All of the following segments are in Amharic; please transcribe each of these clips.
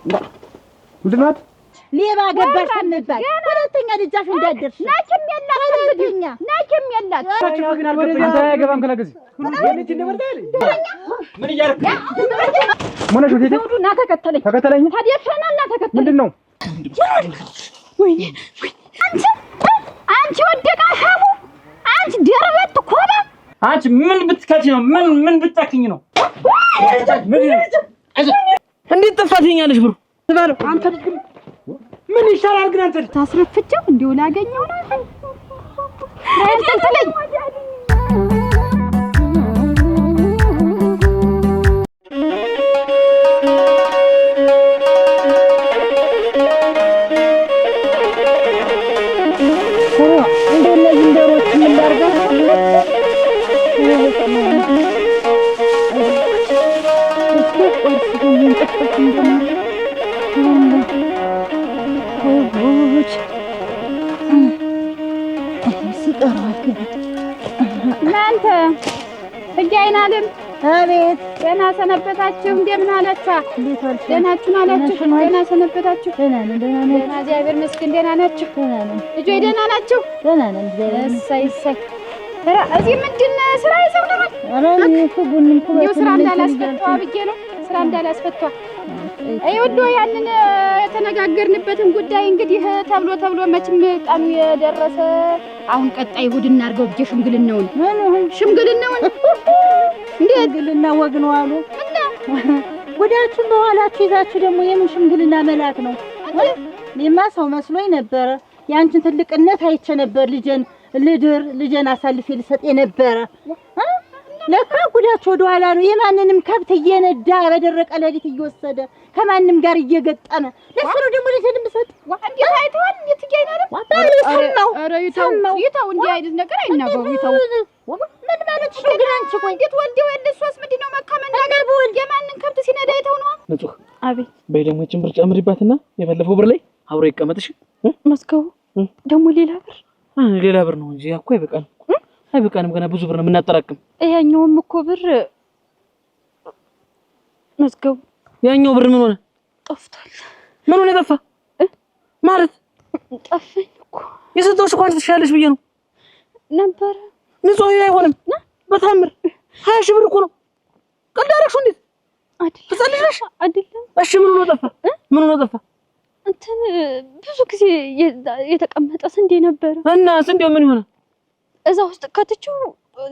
ምንድናት? ሌባ ገባሽ እንባል ሁለተኛ ልጃሽ እንዳደርሽ ናችም የላት ሁለተኛ ናችም የላት ግን አልገባኝ። አንተ ያገባም ከላገዚ የልጅ እንደበርዳል ምን እያደረክ ሞነሽ ወዴት ነው? ና ተከተለኝ ታዲያሻና ተከተለኝ። ምንድነው? ወይ አንቺ ወደቃ ሀሙ አንቺ ደረበት ኮባ አንቺ ምን ብትካች ነው? ምን ብታክኝ ነው? እንዴት ጠፋትኛለሽ ብሩ ተባለው አንተ ምን ይሻላል ግን አንተ ታስረፍጨው እንዲው ላገኘው ነው ተከተለኝ። እናንተ እያይናልም አቤት ደህና ሰነበታችሁ? እንደምን አላችሁ? ደህናችሁን አላችሁ? ደህና ሰነበታችሁ? ደህና እግዚአብሔር ይመስገን። ደህና ናችሁ? ልጆች ደህና ናችሁ? እሰይ እሰይ። እዚህ ምንድን ስራ ይዘው ነው? ስራ እንዳላስፈቷ ብዬ ነው። ስራ እንዳላስፈቷ ይኸውልህ ያንን የተነጋገርንበትን ጉዳይ እንግዲህ ተብሎ መቼም ቀኑ የደረሰ አሁን ቀጣይ እሑድ እናድርገው ብዬ ሽምግልናውን እንዴ ሽምግልና ወግ ነው አሉ እና ጉዳያችሁን በኋላችሁ ይዛችሁ ደግሞ የምን ሽምግልና መላክ ነው? እኔማ ሰው መስሎኝ ነበረ። ያንቺን ትልቅነት አይቼ ነበር ልጄን አሳልፌ ልሰጥ የነበረ ለካ ጉዳችሁ ወደ ኋላ ነው። የማንንም ከብት እየነዳ በደረቀ ሌሊት እየወሰደ ከማንም ጋር እየገጠመ ለሱ ነው ደግሞ ልጄን የምሰጥ። እንዴት አይተዋል? እንዴት ይገኛል? ኧረ ይተው እንዲህ አይነት ነገር አይናገሩ። ይተው ምን ማለት ነው ግን አንቺ? ቆይ እንዴት ወልደው ያለሷስ ምንድነው መካመን ነገር በወልድ የማንን ከብት ሲነዳ አይተው ነው? ንጹህ አቤት በይ ደግሞ እቺን ብር ጨምሪባትና የባለፈው ብር ላይ አብሮ ይቀመጥሽ። መስከው ደግሞ ሌላ ብር ነው እንጂ እኮ አይበቃንም ገና ብዙ ብር ነው የምናጠራቅም። ያኛውም እኮ ብር መስገቡ ያኛው ብር ምን ሆነ? ጠፍቷል። ምን ሆነ ጠፋ? ማለት ጠፋኝ እኮ የሰጠሁሽ እኮ አንቺ ትሻለሽ ብዬ ነው ነበር። ንጹህ አይሆንም በታምር 20 ሺህ ብር እኮ ነው። ቀዳረክሽ እንዴት አይደለም አይደለም። እሺ ምን ሆነ ጠፋ? ምን ሆነ ጠፋ? እንትን ብዙ ጊዜ የተቀመጠ ስንዴ ነበር እና ስንዴው ምን ይሆነ? እዛ ውስጥ ከተችው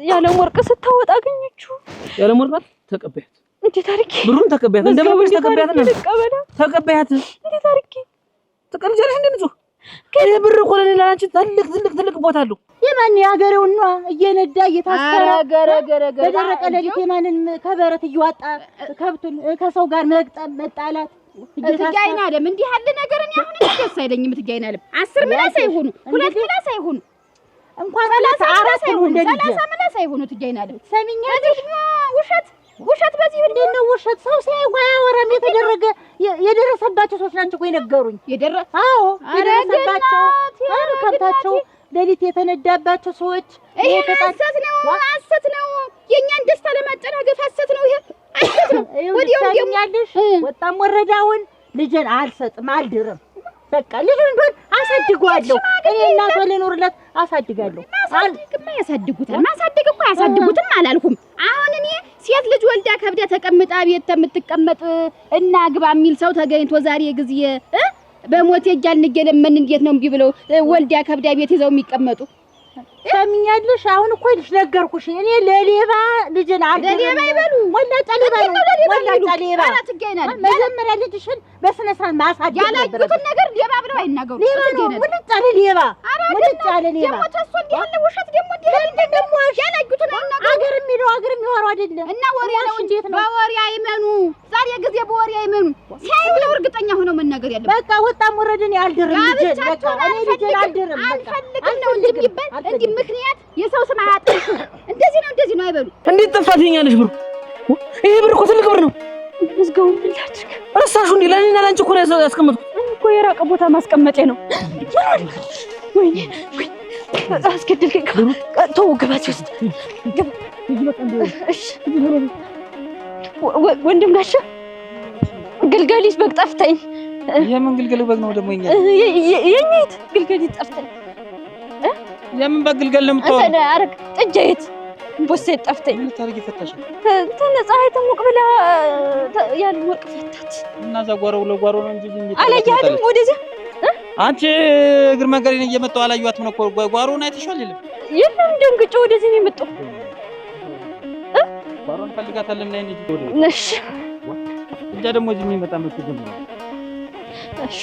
ያለም ወርቅ ስታወጣ አገኘችው። ያለም ወርቅ ተቀበያት። እንዴት አድርጌ ብሩን ተቀበያት? እንደማውቅሽ ተቀበያት ነው ተቀበያት። እንዴት አድርጌ ተቀበያለሽ? እንደምጽው ከዚህ ብር እኮ ለኔ አንቺ ትልቅ ቦታ አለው። የማን ያገሬውን ነው እየነዳ እየታሰረ ገረ በደረቀ ሌሊት የማንን ከበረት እየዋጣ ከብቱን ከሰው ጋር መግጠም መጣላት እትጋይና አለም እንዲህ ያለ ነገር እኔ አሁን ደስ አይለኝም። እትጋይና አለም 10 ምላስ አይሆኑ 2 ምላስ አይሆኑ እንኳን 34 ነው እንደ 30 ምላስ አይሆኑ እትጋይና አለም ሰሚኛለሽ? ውሸት በዚህ እንዴት ነው ውሸት? ሰው ሲያይ ወራም የተደረገ የደረሰባቸው ሰዎች ናቸው እኮ የነገሩኝ። አዎ የደረሰባቸው ከብታቸው ሌሊት የተነዳባቸው ሰዎች ይሄ ሐሰት ነው። የኛን ደስታ ለማጨናገፍ ሐሰት ነው። ይሄ ሐሰት ነው። ወዲያው ያለሽ ወጣም ወረዳውን ልጄን አልሰጥም አልድርም። በቃ ልጁን እንደሆነ አሳድገዋለሁ። እኔ እናቷ ልኖርላት አሳድጋለሁ። ማሳደግ እኮ አያሳድጉትም አላልኩም። አሁን እኔ ሴት ልጅ ወልዳ ከብዳ ተቀምጣ ቤት የምትቀመጥ እና ግባ የሚል ሰው ተገኝቶ ዛሬ ጊዜ በሞት እያልን ገለመን እንዴት ነው እምቢ ብለው ወልዳ ከብዳ ቤት ይዘው የሚቀመጡ? ሰሚኛለሽ? አሁን እኮ ልጅ ነገርኩሽ። እኔ ለሌባ ልጅን ለሌባ ይበሉ ወላጫ ሌባ መጀመሪያ ልጅሽን በስነ ስርዓት ማሳደግ ያላዩትን ነገር ሌባ ብለው አይናገሩ። ሌባ ነው ወላጫ ሌባ ደግሞ ተሱ እንዲህ ያለ ውሸት ደግሞ ያላዩትን አገር የሚወራው አይደለም እና ወሬ ነው እንጂ በወሬ አይመኑ። ዛሬ ጊዜ በወሬ አይመኑ። ሲያዩ ነው እርግጠኛ ሆነው መናገር ያለበት። በቃ ወጣም ወረደን ያልደረም ልጅ በቃ እኔ ልጅን አልደረም አልፈልግም ነው እንጂ ቢባል እንዲህ ምክንያት የሰው ስም አያጥፉ። እንደዚህ ነው አይበሉ። እንዴት ጠፋትኛለሽ ብሩ? ይሄ ብር እኮ ትልቅ ብር ነው። ምዝገው ምን ላድርግ? ረሳሽው እንዴ? ለኔና ላንቺ እኮ ነው ያስቀመጥኩት እኮ የራቀ ቦታ ማስቀመጤ ነው። ወይኔ አስገድልከኝ። ተው ግባት ውስጥ እሺ ወንድም ጋሻ ግልገሊት በግ ጠፍተኝ። የምን ግልገል በግ ነው ደግሞ? የኔት ግልገሊት ጠፍተኝ። የምን በግ ግልገል ነው የምትወው? አንተ አረግ ጥጃይት ቦሴት ጠፍተኝ። ምን ታርጊ ፈታሽ? ተነጻይ ተሞቅ ብላ ያን ወርቅ ፈታት እና ዘጓረው ለጓሮ ነው እንጂ አላየህም? ወደዚህ አንቺ እግር መንገዴን እየመጣሁ አላየኋትም ነው እኮ ጓሮውን አይተሽዋል? የለም ደንግጬ ወደዚህ ነው የመጣሁ። ጓሮውን ፈልጋታለን እና እንዴ ወደ እሺ እንጃ ደግሞ እዚህ የሚመጣ መስጊድ ነው። እሺ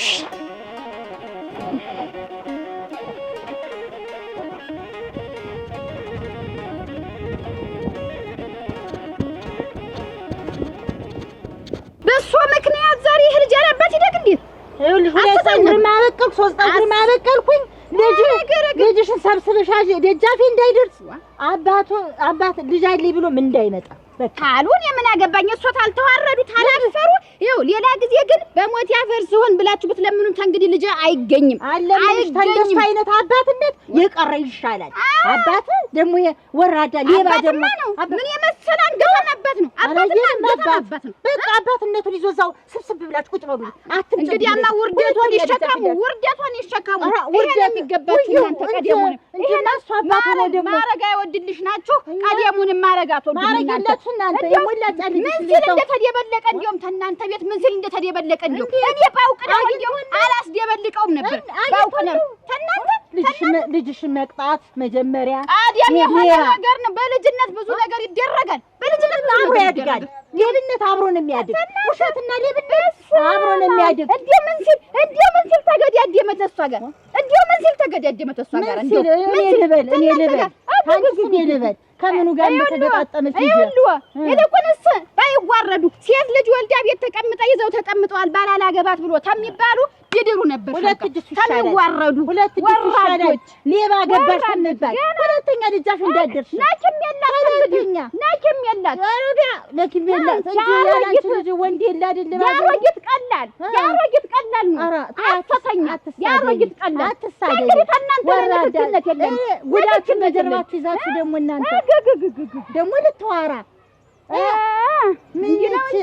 በሷ ምክንያት ዛሬ ይሄ ልጅ አለበት ይደግ እንዴ? ይኸውልሽ ሁለት ፀጉር ማበቀል 3 ፀጉር ማበቀልኩኝ። ልጅሽን ሰብስበሽ ደጃፌ እንዳይደርስ አባት ልጅ አለኝ ብሎ ምን እንዳይመጣ ታሉን የምን አገባኝ? እሷ ታልተዋረዱ ታላፈሩ። ይኸው ሌላ ጊዜ ግን በሞት ያፈር ሲሆን ብላችሁ ብትለምኑም ተንግዲህ ልጅ አይገኝም። አለምሽ ተንደስ አይነት አባትነት የቀረ ይሻላል። አባት ደግሞ ወራዳ ሌባ ደግሞ ምን የመሰለ አንገታናበት ነው። አባትነት ነው። በቃ አባትነቱን ይዞ እዛው ስብስብ ብላችሁ ቁጭ በሉ። እንግዲህ አማ ውርደቷን ይሸከሙ። ይሄ ነው የሚገባችሁ እናንተ ቀደሙን። ይሄ ናሱ አባት ነው ደግሞ ማረጋ ይወድልሽ ናችሁ። ቀደሙን ማረጋት ወድልናችሁ እናንተ የሞላጫ ልጅ ምን ሲል እንደተደበለቀ እንደውም ተናንተ ቤት ምን ሲል እንደተደበለቀ እንደውም እኔ ባውቅ ነው እንደውም አላስደበልቀውም ነበር። ባውቅ ነው ተናንተ ልጅሽን መቅጣት መጀመሪያ ቀደም የሆነ ነገር ነው። በልጅነት ብዙ ነገር ይደረጋል። በልጅነት አብሮ ያድጋል። ሌብነት አብሮ ነው የሚያድግ። ውሸትና ሌብነት አብሮ ነው የሚያድግ። እንደው ምን ሲል ተገዳደመ ተሷ ጋር እንደው ምን ሲል ተገዳደመ ተሷ ጋር እንደው እኔ ልበል ከምኑ ጋር እንደተገጣጠመች ልጅ ይልቁንስ ባይዋረዱ ሴት ልጅ ወልዳ ቤት ተቀምጣ ይዘው ተቀምጠዋል ባላላገባት ብሎ ተሚባሉ ይድሩ ነበር። ሁለት እጅ ተሚዋረዱ ሁለት እጅ ይሻላል። ሌባ ገባሽ ተምባል ሁለተኛ ልጃሽ እንዳደርሽ ናችም የላት ለኪም የላት ያላንቺ ልጅ ወንድ የለ አይደለም። ያሮጊት ቀላል ነው። አትተኛ ያሮጊት ቀላል አትሳደኝ። እናንተ ለምን ጉዳችን በጀርባችሁ ይዛችሁ ደግሞ እናንተ ደግሞ ልትዋራ ምን ይልች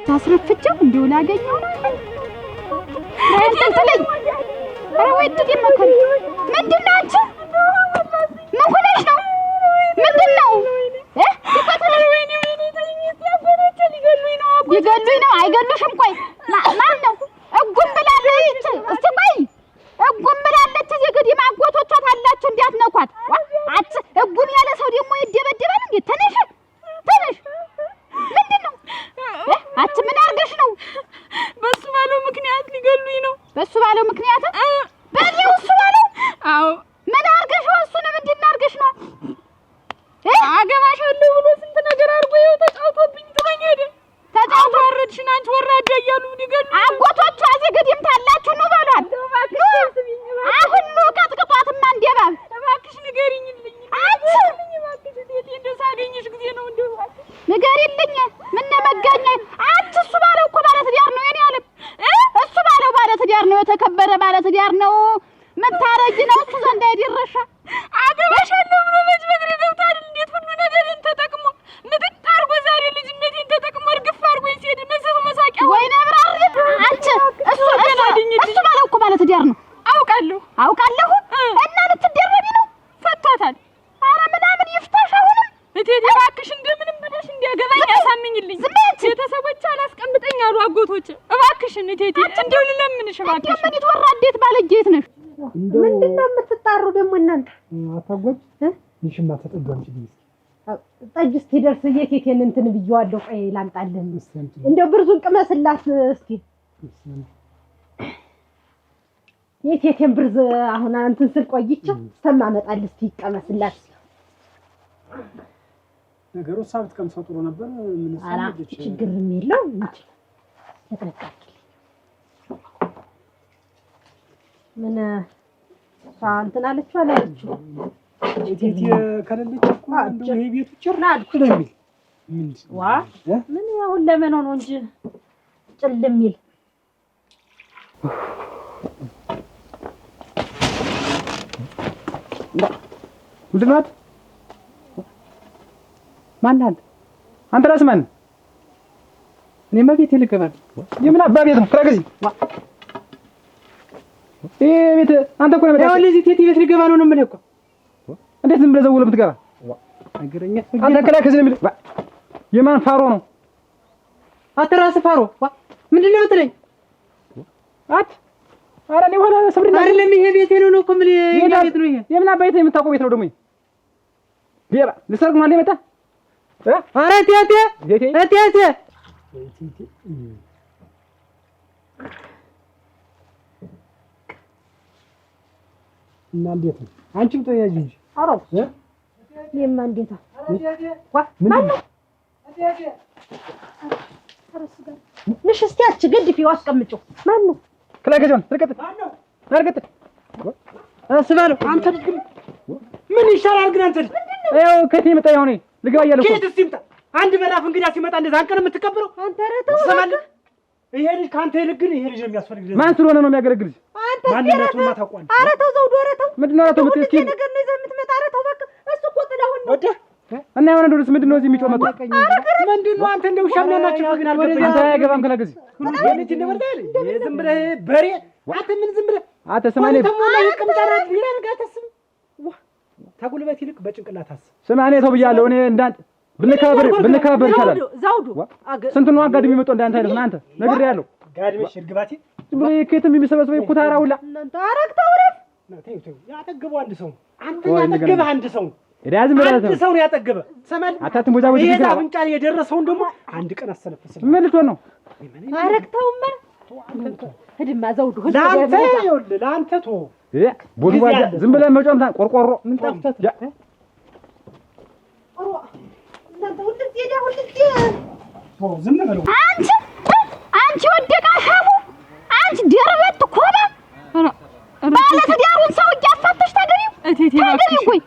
ታስረፍቸው እንደው ላገኘው ነው አይተልኝ። አረ ወይት ደመከሪ ምንድነው? አንቺ ምን ሆነሽ ነው? ምንድነው? ሊገሉኝ ነው። አይገሉሽም። ቆይ ማን ነው? እጉም ብላለች። እስቲ ቆይ እጉም ብላለች። እዚህ ግዲ ማጎቶቿ ታላችሁ እንዲያትነኳት አት እጉም ያለ ሰው ደግሞ ይደበደባል እንዴ? ተነሽ ምንድነው? አት ምን አርገሽ ነው? በሱ ባለው ምክንያት ሊገሉኝ ነው። በሱ ባለው ምክንያት በእኔው እሱ ባለው? አዎ። ምን አርገሽ ነው? እሱ ነው ምንድን አርገሽ ነው? አገባሻለሁ ብሎ ስንት ነገር አርጎ ይኸው ተጫውቶብኝ ጥሎኝ ሄደ። ተጫውቶ ወረድሽን አንቺ ወራዳ እያሉ ሊገሉኝ አጎቶቿ እዚህ ግዲም ታላችሁ ነው በሏት። አሁን ነው ቀጥቅጧትማ እንደባብ። እባክሽ ንገሪኝልኝ። አንቺ እባክሽ ቤቴ እንደው ሳገኝሽ ጊዜ ነው እንደው ንገሪልኝ። ምን መጋኛ አንቺ እሱ ባለው እኮ ባለ ትዳር ነው የኔ አለም። እሱ ባለው ባለ ትዳር ነው፣ የተከበረ ባለ ትዳር ነው። ምን ታረጊ ነው እሱ ዘንድ አይደረሻ። አገባሻለሁ ብሎ መች በግሬ ገብቶ አይደል እንዴት ሁሉ ነገርን ተጠቅሞ ምጥጥ አርጎ ዛሬ ልጅነቴን ተጠቅሞ እርግፍ አርጎኝ ሲሄድ መሰሱ መሳቂያ ወይ ነብራሪ። አንቺ እሱ ባለው እኮ ባለ ትዳር ነው። አውቃለሁ እና ልትደረቢ ነው። ፈቷታል። ኧረ ምናምን ይፍታሽ። አሁንም እቴቴ እባክሽ እንደምንም ብለሽ እንዲያገባኝ ያሳምኝልኝ። ቤተሰቦች አላስቀምጠኝ አሉ አጎቶች። እባክሽን እቴቴ እንደው ልለምንሽ እባክሽ። ምን ይወራዴት ባለጌ ምንድነው የምትጣሩ ደግሞ እናንተ? አታጓጅ ይሽማ ተጠጋም ጭ ጠጅ እስኪደርስ የኬኬን እንትን ብየዋለሁ። ቆይ ላምጣልህ። እንደው ብርዙን ቅመስላት እስኪ። የኬኬን ብርዝ አሁን እንትን ስል ቆይቼ እስከማመጣልህ እስኪ ይቀመስላት። ነገሩ ሳብት ቀምሰው ጥሩ ነበር። ምን ሰማጅ ችግር የለው እንጂ ተጠቃቂ ምን እንትን አለችው አላለችው እቴቴ ከሌለች እኮ እንደው ይሄ ቤቱ ጭራል ስለሚል ምን አሁን ለምን ሆኖ እንጂ ጭልም ይል ምንድን ናት? ማን አንተ? አንተ ራስህ ማን? እኔማ ቤቴ ልገባ ነው። የምን አባ ቤት ነው? ክራከዚ ይሄ ቤት አንተ እኮ ነው። ያው ለዚህ ቴቴ ቤት ልገባ ነው የምልህ እኮ። እንዴት ዝም ብለህ ዘውለህ ብትገባ? ነገረኛ አንተ ክራከዚ ነው የምልህ። የማን ፋሮ ነው? አንተ ራስህ ፋሮ። ምንድን ነው የምትለኝ? ኧረ እኔ ኋላ ሰብሪና አይደለም ይሄ ቤቴ ነው እኮ የምልህ። የኔ ቤት ነው ይሄ። የምን አባ ቤት ነው? የምታውቀው ቤት ነው ደግሞ ይሄ። ሌባ ልሰርቅ ነው አለ መጣ። ኧረ ቴቴ ቴቴ እና እንዴት ነው? አንቺም ተያዥ እንጂ። ኧረ እኔማ እንዴት ማን ነው? ንሽ እስኪ አትገድፊው አስቀምጪው። ማን ነው? ክላከጆን ተቀጥ አርገጥ አስባለሁ። አንተ ልጅ ግን ምን ይሻላል ግን አንተ ልጅ ያው ከቴ መጣ ይሆነ ልግባ እያለሁ ከቴ ሲምጣ አንድ መላፍ እንግዳ ሲመጣ እንደዛ አንቀር የምትቀበለው አንተ ረተው ሰማለህ። ይሄ ልጅ ካንተ ይልቅ ግን ይሄ ልጅ የሚያስፈልግ ማን ስለሆነ ነው የሚያገለግልህ? አንተ ማንነቱን ማታውቀው። ኧረ ተው ዘውዱ፣ ኧረ ተው። ምንድን ነው ኧረ ተው የምትይ? እስኪ ነገር ነው ይዘህ የምትመጣ። ኧረ ተው በቃ እሱ እኮ ጥላሁን ነው ወደ እና የሆነ እንደውስ ምንድን ነው እዚህ የሚጮህ መጣ? ምንድን ነው አንተ እንደው ሻምናናችሁ ግን አልገባኝ። አንተ አይገባም ከላገዚ ይሄ ልጅ እንደበርዳል ዝም ብለህ በሬ አንተ ምን ዝም ብለህ አንተ ስማኔ ተሞላ ይቀምጣራ ይላል ጋር ተስም ታጉልበት ይልቅ በጭንቅላት አስብ። ስማኔ ተው ብያለሁ እኔ እንዳንተ ብንከባበር ይሻላል። ዘውዱ ስንት ነው አጋድሚ መጥቶ እንዳንተ አይነት ነው። አንተ ነግሬሃለሁ። ጋድሚሽ እርግባቴ ዝም ከየትም የሚሰበሰበው ኩታራ ሁላ እናንተ አረግተው ረፍ ነው። ተይው ያጠገበው አንድ ሰው አንተ ያጠገበህ አንድ ሰው ያዝም በላተ አንድ ሰው ነው ያጠገበ ሰማል አታትም ወዛ ወጂ ይገባ አፍንጫን የደረሰውን ደግሞ አንድ ቀን አሰነፈሰ። ምን ልትሆን ነው? አረግተውማ ህድማ ዘውዱ ላንተ ይኸውልህ ላንተ ቶ ቦዲ ዋጋ ዝም ብለህ መጮም ቆርቆሮ ምን ጠፍተት አንቺ ወደቃ ሻሙ አንቺ ደረበት ኮባ ባለ ትዳሩን ሰው እያፋተሽ ታገቢው ታገቢው ወይ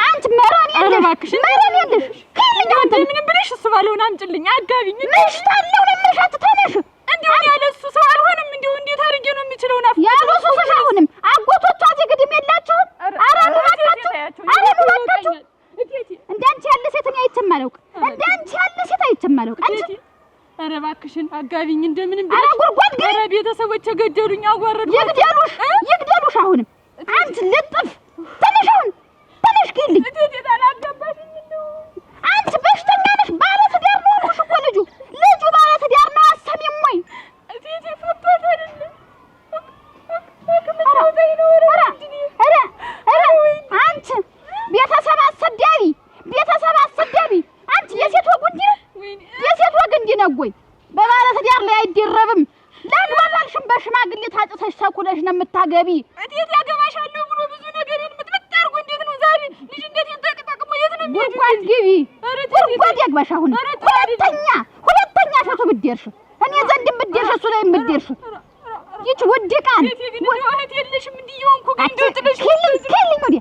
አንቺ መራን ያለሽ መራን ያለሽ ከልጅ አንተ ምንም ብለሽ እሱ ባለውን አምጪልኝ አጋቢኝ ምንሽ ታለው ለምንሻት ተነሽ እንዴው ያለሱ ሰው አልሆነም። እንዴው እንዴት አርጌ ነው የሚችለው? ናፍ ያለሱ ሰው አሁንም አጎቶቿ እዚህ የላችሁ አራዱላችሁ እንዳንቺ ያለ ሴት እኔ አይተማለውቅ እንዳንቺ ያለ ሴት አይተማለውቅ አንቺ ኧረ እባክሽን አጋቢኝ እንደምንም ብለሽ ኧረ ጉርጓድ ኧረ ቤተሰቦች ገደሉኝ አዋረዱ ይግደሉሽ አሁንም አንቺ ልጥፍ ተነሽ አሁን ተነሽ ግልኝ እቴቴ ታላገባሽኝ ነው አንቺ በሽተኛ ነሽ ባለ ትዳር ነው እኮ እኮ ልጁ ባለ ትዳር ነው አሰሚም ወይ እቴቴ ፈቷት አይደለም አንቺ ቤተሰብ አሰዳቢ አንቺ የሴት ወግ እንዲህ ነው ወይ በባለ ትዳር ላይ አይደረብም። ለግባባልሽም በሽማግሌ ታጭተሽ ሰኩለሽ ነው የምታገቢ። እቴት ያገባሻለሁ ብሎ ብዙ ነገር የምትመጣርጉ እንዴት ነው ዛሬ ልጅ እንዴት ይንጠቅጠቅሞ የት ነው የሚሄድ? ጉርጓድ ግቢ ጉርጓድ ያግባሽ። አሁን ሁለተኛ ሸቱ ብትደርሽ እኔ ዘንድም ብትደርሽ እሱ ላይ ብትደርሽ ይች ወድቃን እህት የለሽም እንዲህ የሆንኩ ግን እንደው ጥለሽ ከልኝ ወዲያ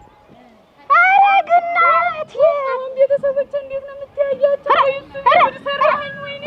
አረግና እቴ አሁን ቤተሰቦች እንዴት ነው የምትያያቸው? ሰራኸኝ ወይኔ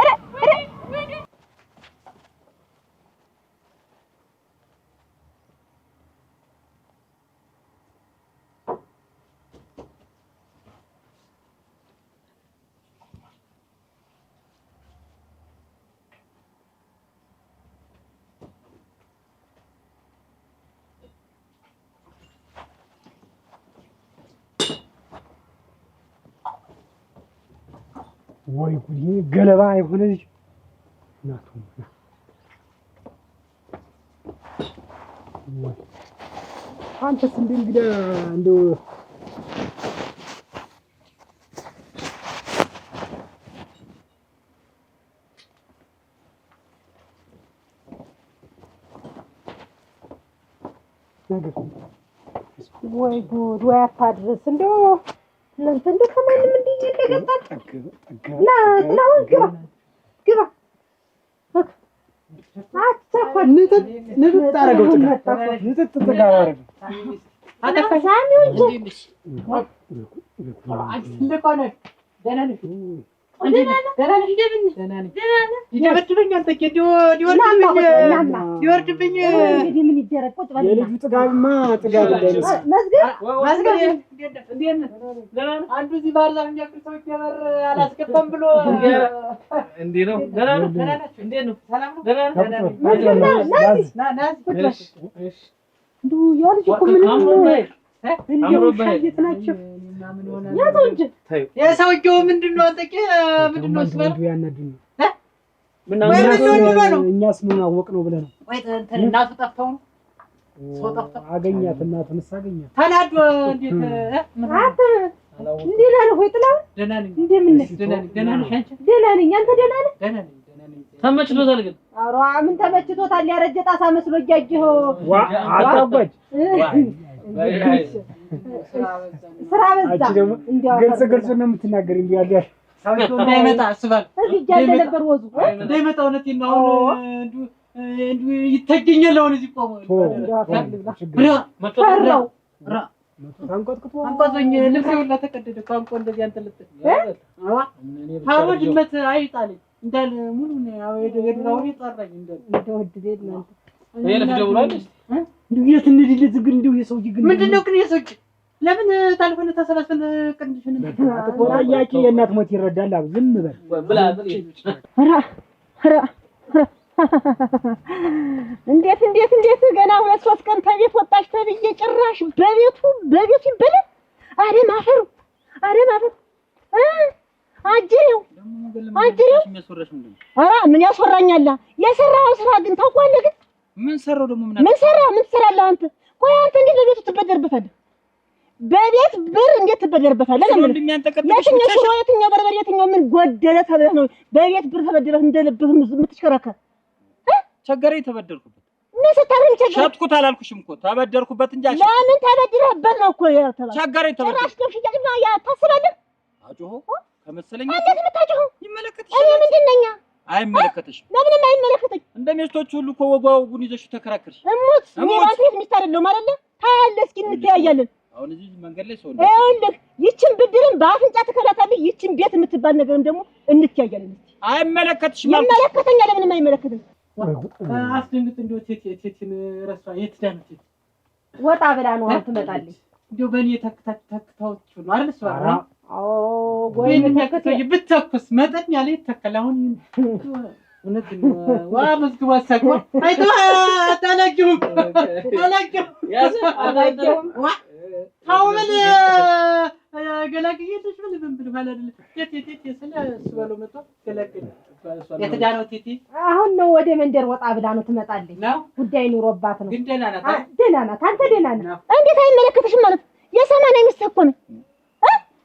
ወይ ጉዴ ገለባ የሆነ ልጅ እናቱ አንተስ እንግዲህ እንደው ወይ ጉድ ወይ አታድርስ እንደው እናንተ እንደው ከማንም እንዲህ እንደገጣችሁ ና ጥላሁን ግባ አትቸኮል ንጥጥ አደረገው ንጥጥ ተጋባረ አጠፋሳሚው እንጂ እንደቆነ ደህና ነሽ ይደበድበኛል ይወርድብኝ እንግዲህ ምን ይደረግ ቁጭ በል የልጁ ጥጋብማ ጥጋብ እንዳይመስል መዝገብ አንዱ እዚህ ባህር ዛፍ የሚያክል ሰው እየበር አላስገባም ብሎ እንዴ ነው ደህና ነው እንዴት ነው ሰላም ነው ደህና ነው እንደው ያ ልጅ እኮ ምን የሰውዬው ምንድነው አንተቄ ምንድነው ስበለው ያናድኝ እኛስ ምን አወቅነው ብለህ ነው ወይ እናቱ ጠፍተው ነው ሰው ጠፍተው አገኛት እናቱንስ አገኛት ተናዶ እንዴት አንተ እንዴት ነህ ወይ ጥላው ደህና ነኝ እንደምን ነህ ደህና ነሽ አንቺ ደህና ነኝ አንተ ደህና ነህ ደህና ነኝ ተመችቶታል ግን ኧረ ምን ተመችቶታል ያረጀ ጣሳ መስሎ እያየኸው አጣጓጅ ስራ በዛ ግልጽ ነው የምትናገር እንዴ ያለ ሰውዬው እንዳይመጣ አስባል እዚህ እያለ ነበር ወዙ እንዳይመጣ እውነቴን ነው አሁን እንዱ ይተገኛል አሁን እዚህ ቆሞ ፈራው አንቆኝ ልብሴ ሁላ ተቀደደ ካንቆ እንደዚህ አንተ ልጥፍ ታሮ ድመት አይጣለኝ እንዳል ሙሉ ነው የድራውን ይጣራኝ እንደወድደ እናንተ የለፍ ደውሏል እንዴ የት እንድልዝ ግን እንደው የሰውዬ ግን ምንድነው ግን የሰውዬ ለምን ታልፈነ ተሰባስበን ቅንድሽን ተቆራያቂ የእናት ሞት ይረዳል አብ ዝም በል ብላ እንዴት ገና 2-3 ቀን ከቤት ወጣሽ ተብዬ ጭራሽ በቤቱ ይበላል አረም አፈሩ አጅሬው ኧረ ምን ያስወራኛል የሰራው ስራ ግን ታውቃለህ ግን ምን ሰራው ደግሞ ምን ትሰራለህ አንተ ቆይ አንተ እንዴት በቤቱ ትበደርበታለህ በቤት ብር እንዴት ትበደርበታለህ ለምን የትኛው በርበሬ የትኛው ምን ጎደለ ተብለህ ነው በቤት ብር ተበድረህ እንደልብህ የምትሽከረከር ቸገረኝ ተበደርኩበት ምን ስታረም ቸገረኝ ሸጥኩት አላልኩሽም እኮ ተበደርኩበት እንጂ ለምን ተበድረህበት ነው እኮ ያተባለ ቸገረኝ ተበደርኩ ራስ ደምሽ ያግና ያ ታስባለህ አጆሆ ከመሰለኝ እንዴት ምታጆህ ይመለከትሽ እኔ ምንድነኛ አይመለከትሽም ለምን አይመለከተኝ እንደ ሚስቶች ሁሉ እኮ ወጓውን ይዘሽ ተከራከርሽ እሙት እኔ አንተ ሚስት አይደለም አይደለ ታያለህ እስኪ እንተያያለን አሁን እዚህ መንገድ ላይ ሰው ነው ይኸውልህ ይችን ብድርን በአፍንጫ ትከላታለህ ይችን ቤት የምትባል ነገርም ደግሞ እንተያያለን አይመለከትሽም ይመለከተኛል ለምን አይመለከተኝ አስደንግጥ እንደው ቴቴን ረሳ የት ዳንት ወጣ ብላ ነው አሁን ትመጣለች እንደው በእኔ ተክታዎች ነው አይደል ሰው አዎ ወይ ተከታይ ብትተኩስ መጠን ያለ ይተከል አሁን እውነት ዋ መስግባ ሳቋ አይቶ አታላችሁ ያዘ አላየው ዋ ታውል ገላግየሽ ምን ብለ ማለት ቴቴ ስለ ስበሎ መጣ ገላግየ የተዳነው ቴቴ አሁን ነው ወደ መንደር ወጣ ብላ ነው ትመጣለች ጉዳይ ኑሮባት ነው ግን ደህና ናት አንተ ደህና ነህ እንዴት አይመለከትሽም ማለት የሰማንያ ሚስት እኮ ነው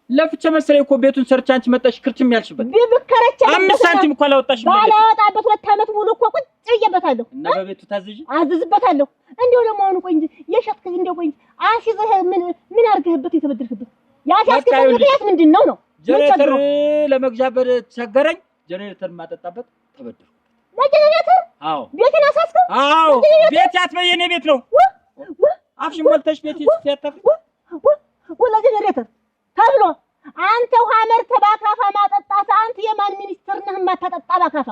ለፍቼ መሰለኝ እኮ ቤቱን ሰርቻ አንቺ መጣሽ ክርችም ያልሽበት ቢብከረች 5 ሳንቲም እኮ አላወጣሽም ባላወጣበት 2 ዓመት ሙሉ እኮ ቁጭ ብዬበታለሁ እና በቤቱ ታዝጂ አዝዝበታለሁ እንደው ለማውኑ ቆይ እንጂ የሸጥክ እንደው ቆይ አሲዘህ ምን አርገህበት የተበደርክበት ያሲያስከው ምክንያት ምንድነው ነው ጀነሬተር ለመግዣ በተቸገረኝ ጀነሬተር ማጠጣበት ተበደርኩ ለጀነሬተር አዎ ቤትን አሳስከው አዎ ቤት ያትበየኔ ቤት ነው አፍሽ ሞልተሽ ቤት ይስተያተፍ ወላ ጀነሬተር ተብሎ አንተ ውሃ መርተህ ባካፋ ማጠጣት አንተ የማን ሚኒስትር ነህ ማታጠጣ ባካፋ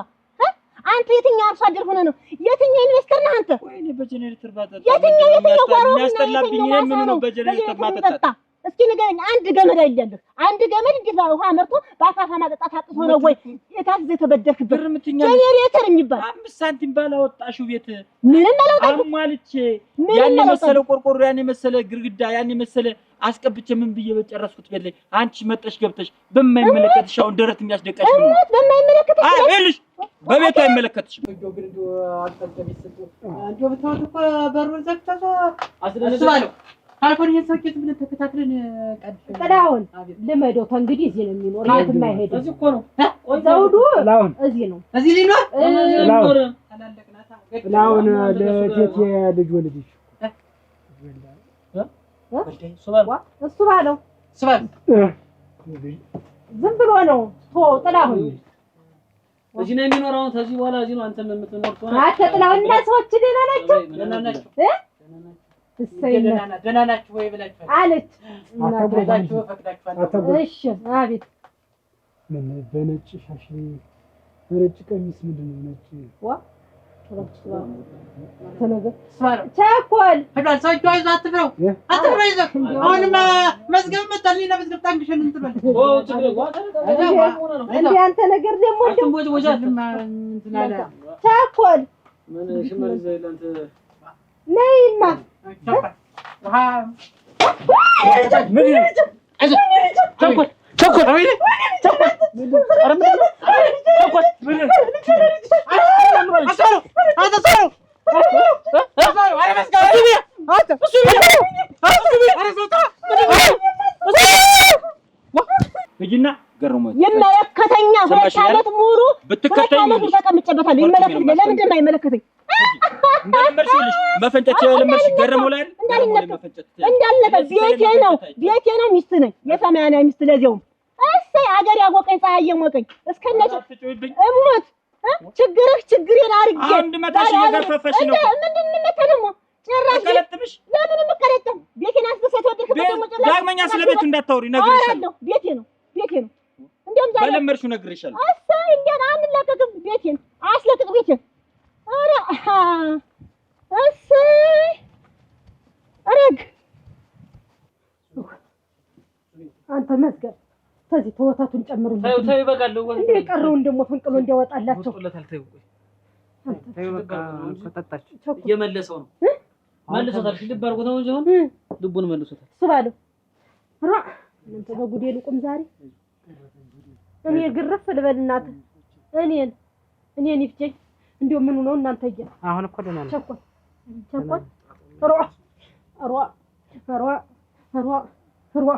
አንተ የትኛው አርሶ አደር ሆነ ነው የትኛው ኢንቨስተር ነህ አንተ ወይኔ በጀነሬተር ባጠጣ የትኛው ጓሮ የሚያስጠላብኝ ምን ነው በጀነሬተር ማጠጣ እስኪ ንገረኝ አንድ ገመድ አይደለም አንድ ገመድ እንዴት ውሃ መርቶ ባካፋ ማጠጣት አጥቶ ነው ወይ የታዘ የተበደርክበት ጀነሬተር የሚባል 5 ሳንቲም ባላወጣሽው ቤት ምንም አላወጣሽ አማልቼ ያን መሰለ ቆርቆሮ ያን መሰለ ግርግዳ ያን መሰለ አስቀብቼ ምን ብዬ በጨረስኩት ቤት ላይ አንቺ መጠሽ ገብተሽ በማይመለከትሽ አሁን ደረት የሚያስደቃሽ ነው በማይመለከትሽ አይልሽ በቤቱ አይመለከትሽም እንደው ግን አስጠንቀቂ ስጡ እንደው ብታወጡ በሩን ዘግተሽ አስደነግጣለሁ አልፎን የሰውቂት ምን ተከታትለን ጥላውን ልመደው ተንግዲህ እዚህ ነው የሚኖር የትም አይሄድም እዚህ እኮ ነው ዘውዱ እዚህ ነው እዚህ ሊኖር ጥላውን ለቴቴ ልጅ ወልድሽ እሱ ባለው ዝም ብሎ ነው ጥላውን እዚህ ነው የሚኖረው ከዚህ በኋላ እዚህ ነው አንተ የምትኖር አንተ ጥላውና ሰዎች ደህና ናቸው ደህና ናችሁ ወይ ብላችሁ አለች አታጎዳችሁ ፈቅዳችሁ እሺ አቤት ምን በነጭ ሻሽ በነጭ ቀሚስ ምንድነው ነጭ ቸኮል ፈዳል ሰው ጆይ አትፍረው ይዘህ አሁንማ መዝገብ መጣልኝና መዝገብ ታንግሽን እንትበል እንዴ አንተ ነገር ደግሞ ቸኮል ምን ሽመር ዘይላንተ ነይማ ልጅና ገርሞት ይመለከተኛ ሁለት ዓመት ሙሉ ብትከተኝ ተቀምጬበታለሁ ይመለከተኝ ለምንድን ነው አይመለከተኝ እንደምርሽልሽ መፈንጨት የለምርሽ ገረመው ላይ እንዳለበት ቤቴ ነው ሚስት ነኝ የሰማያና ሚስት ለዚያውም እሰይ አገር ያወቀኝ ፀሐይ የሞቀኝ እስከነጭ እሞት ችግሬን አርጌ አንድ መታሽ እየገፈፈሽ ነው ምንድን ነው ጭራሽ ተቀለጥምሽ ለምን መቀለጥም ቤቴን አስበሰት ወደክ ደግሞ ጭራሽ ዳግመኛ ስለቤቱ እንዳታወሪ ነግሬሻለሁ ቤቴ ነው እንደውም ዛሬ በለመርሽው ነግሬሻለሁ እሰይ እንደና አንላቀቅም ቤቴን አስለቅቅ ቤቴን ኧረ እሰይ አረግ አንተ መዝገብ ከዚህ ተወታቱን ጨምሩ ተይ በቃ እንዴ ቀረውን ደግሞ ፈንቅሎ እንዲያወጣላቸው ተይ በቃ ተጣጣች እየመለሰው ነው መልሶታል ልብ አድርጎ ነው እንጂ አሁን ልቡን መልሶታል እሱ ባለው ራ እንተ በጉዴ ልቁም ዛሬ እኔ ግርፍ ልበልናት እኔን ይፍጀኝ እንደው ምን ነው እናንተ ይያ አሁን እኮ ደህና ነው ቸኮል ሯ